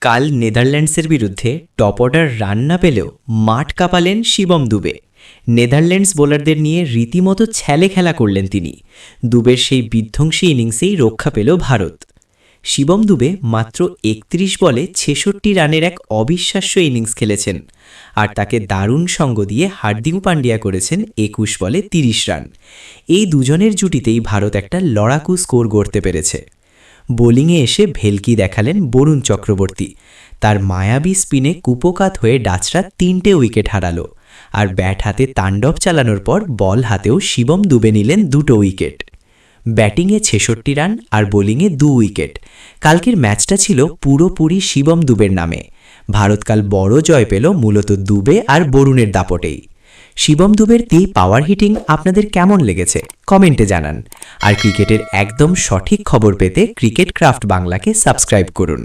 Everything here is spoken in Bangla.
কাল নেদারল্যান্ডসের বিরুদ্ধে টপ অর্ডার রান না পেলেও মাঠ কাঁপালেন শিবম দুবে। নেদারল্যান্ডস বোলারদের নিয়ে রীতিমতো ছ্যালে খেলা করলেন তিনি। দুবের সেই বিধ্বংসী ইনিংসেই রক্ষা পেল ভারত। শিবম দুবে মাত্র ৩১ বলে ৬৬ রানের এক অবিশ্বাস্য ইনিংস খেলেছেন, আর তাকে দারুণ সঙ্গ দিয়ে হার্দিক পান্ডিয়া করেছেন ২১ বলে ৩০ রান। এই দুজনের জুটিতেই ভারত একটা লড়াকু স্কোর গড়তে পেরেছে। বোলিংয়ে এসে ভেলকি দেখালেন বরুণ চক্রবর্তী। তার মায়াবী স্পিনে কুপোকাত হয়ে ডাচরা ৩টে উইকেট হারালো, আর ব্যাট হাতে তাণ্ডব চালানোর পর বল হাতেও শিবম দুবে নিলেন ২টো উইকেট। ব্যাটিংয়ে ৬৬ রান আর বোলিংয়ে ২ উইকেট। কালকের ম্যাচটা ছিল পুরোপুরি শিবম দুবের নামে। ভারত কাল বড় জয় পেল মূলত দুবে আর বরুণের দাপটেই। শিবম দুবের এই পাওয়ার হিটিং আপনাদের কেমন লেগেছে কমেন্টে জানান। আর ক্রিকেটের একদম সঠিক খবর পেতে ক্রিকেট ক্রাফট বাংলাকে সাবস্ক্রাইব করুন।